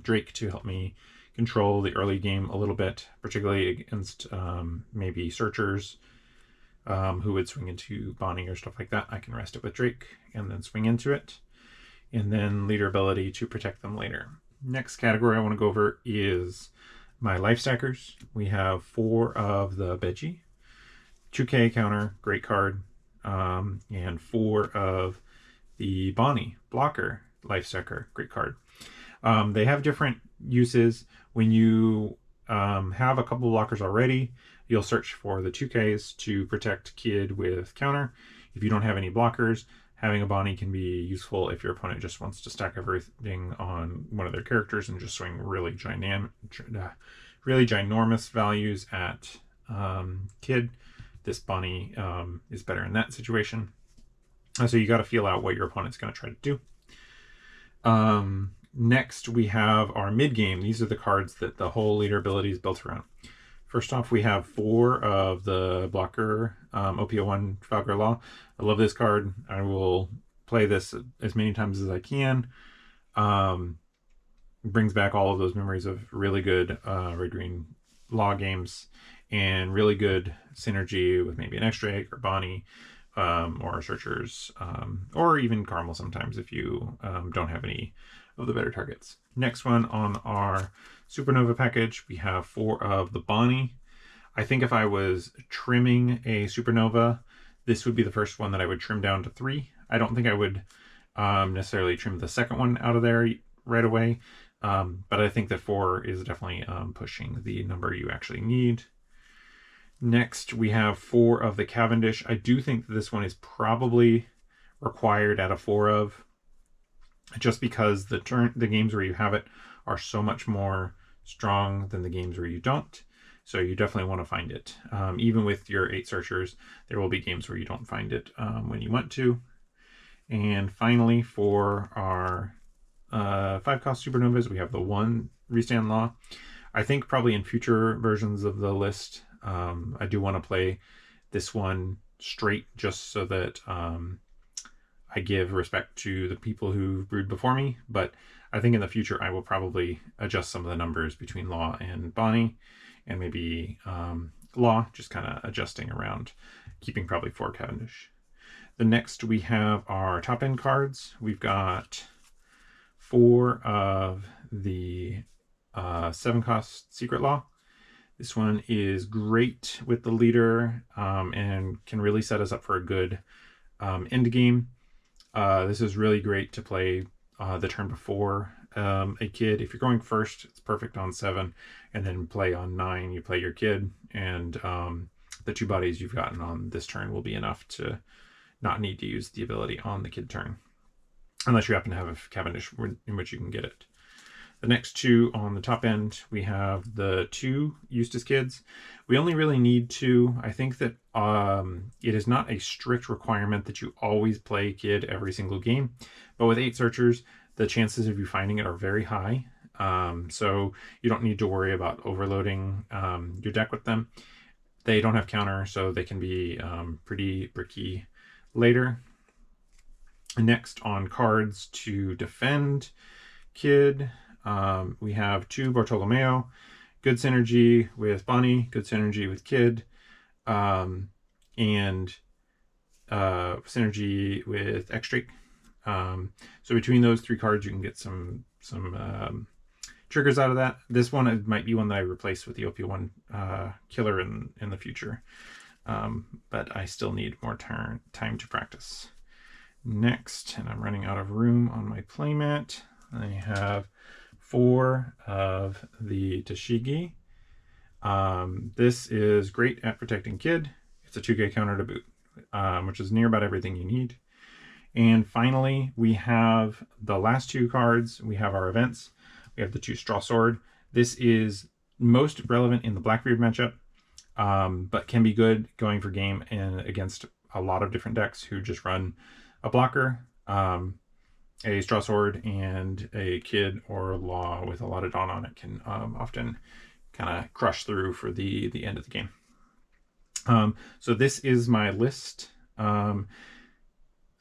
Drake to help me control the early game a little bit, particularly against maybe searchers who would swing into Bonnie or stuff like that. I can rest it with Drake and then swing into it. And then leader ability to protect them later. Next category I want to go over is my life stackers. We have 4 of the Beji. 2K counter, great card. And 4 of the Bonnie blocker life stacker, great card. They have different uses. When you have a couple blockers already, you'll search for the 2Ks to protect kid with counter. If you don't have any blockers, having a Bonnie can be useful if your opponent just wants to stack everything on one of their characters and just swing really ginormous values at kid. This Bonnie is better in that situation. So you got to feel out what your opponent's going to try to do. Next, we have our mid-game. These are the cards that the whole leader ability is built around. First off, we have 4 of the blocker OP10 Trafalgar Law. I love this card. I will play this as many times as I can. Brings back all of those memories of really good Red Green Law games and really good synergy with maybe an X-Drake or Bonnie or Searchers or even Carmel sometimes if you don't have any of the better targets. Next one on our Supernova package, we have 4 of the Bonnie. I think if I was trimming a Supernova, this would be the first one that I would trim down to 3. I don't think I would necessarily trim the second one out of there right away, but I think that 4 is definitely pushing the number you actually need. Next, we have 4 of the Cavendish. I do think that this one is probably required at a 4 of, just because the games where you have it are so much more strong than the games where you don't. So you definitely want to find it. Even with your 8 searchers, there will be games where you don't find it when you want to. And finally, for our 5-cost Supernovas, we have the 1 Restand Law. I think probably in future versions of the list, I do want to play this one straight just so that I give respect to the people who brewed before me. But I think in the future, I will probably adjust some of the numbers between Law and Bonnie, and maybe Law, just kind of adjusting around, keeping probably 4 Cavendish. The next we have our top end cards. We've got 4 of the 7-cost Secret Law. This one is great with the leader and can really set us up for a good end game. This is really great to play the turn before a kid. If you're going first, it's perfect on 7, and then play on 9. You play your kid, and the 2 bodies you've gotten on this turn will be enough to not need to use the ability on the kid turn, unless you happen to have a Cavendish in which you can get it. The next 2 on the top end, we have the 2 Eustace kids. We only really need 2. I think that it is not a strict requirement that you always play kid every single game, but with 8 searchers, the chances of you finding it are very high. So you don't need to worry about overloading your deck with them. They don't have counter, so they can be pretty bricky later. Next on cards to defend kid, we have 2 Bartolomeo, good synergy with Bonnie, good synergy with Kid, and synergy with X-Drake. So between those 3 cards, you can get some triggers out of that. This one might be one that I replace with the OP1 killer in the future, but I still need more time to practice. Next, and I'm running out of room on my playmat, I have 4 of the Tashigi. This is great at protecting Kid. It's a 2K counter to boot, which is near about everything you need. And finally, we have the last two cards. We have our events. We have the 2 Straw Sword. This is most relevant in the Blackbeard matchup, but can be good going for game and against a lot of different decks who just run a blocker, a Straw Sword, and a Kid or Law with a lot of Dawn on it can often kind of crush through for the end of the game. So this is my list.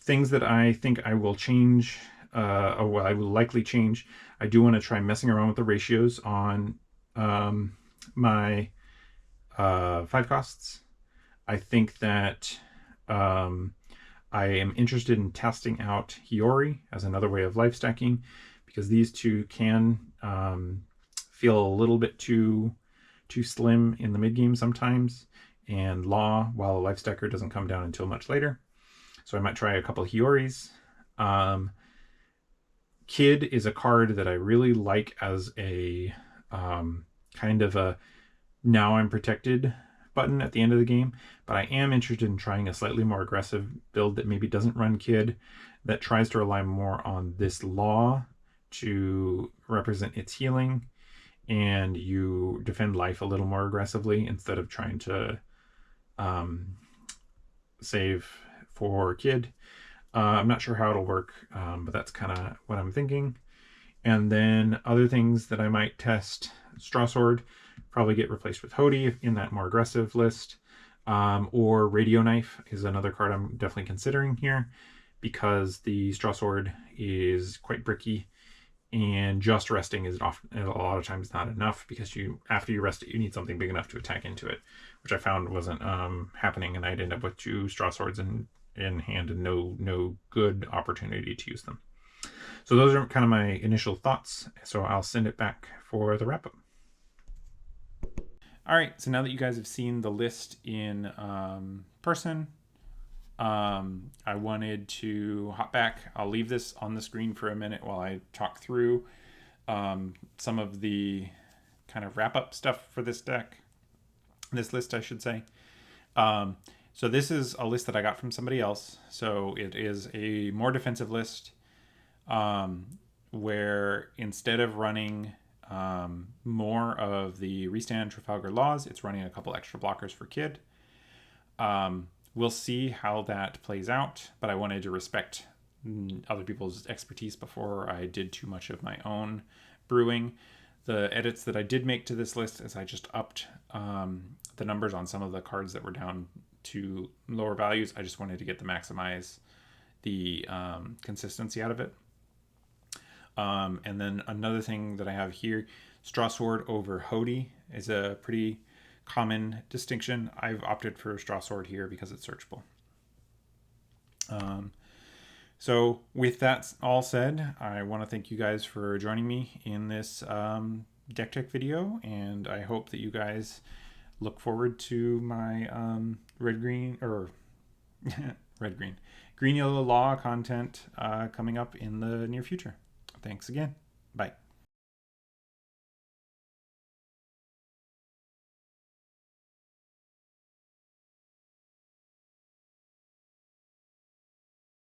Things that I think I will change, or what I will likely change. I do want to try messing around with the ratios on my 5 costs. I think that I am interested in testing out Hiyori as another way of life stacking, because these two can feel a little bit too slim in the mid game sometimes, and Law, while a life stacker, doesn't come down until much later. So I might try a couple of Hiyoris. Kid is a card that I really like as a kind of a now I'm protected button at the end of the game, but I am interested in trying a slightly more aggressive build that maybe doesn't run Kid, that tries to rely more on this Law to represent its healing, and you defend life a little more aggressively instead of trying to save for Kid. I'm not sure how it'll work, but that's kind of what I'm thinking. And then other things that I might test: Straw Sword, probably get replaced with Hody in that more aggressive list. Or Radio Knife is another card I'm definitely considering here, because the Straw Sword is quite bricky, and just resting is often, a lot of times, not enough, because after you rest it, you need something big enough to attack into it, which I found wasn't happening, and I'd end up with 2 Straw Swords in hand and no good opportunity to use them. So those are kind of my initial thoughts. So I'll send it back for the wrap up. All right, so now that you guys have seen the list in person, I wanted to hop back. I'll leave this on the screen for a minute while I talk through some of the kind of wrap-up stuff for this list, I should say. So this is a list that I got from somebody else. So it is a more defensive list, where instead of running more of the Restand Trafalgar Laws, it's running a couple extra blockers for Kid. We'll see how that plays out, but I wanted to respect other people's expertise before I did too much of my own brewing. The edits that I did make to this list is I just upped the numbers on some of the cards that were down to lower values. I just wanted to get maximize the consistency out of it. And then another thing that I have here, Straw Sword over Hody is a pretty common distinction. I've opted for Straw Sword here because it's searchable. So with that all said, I want to thank you guys for joining me in this deck tech video, and I hope that you guys look forward to my green yellow law content coming up in the near future. Thanks again. Bye.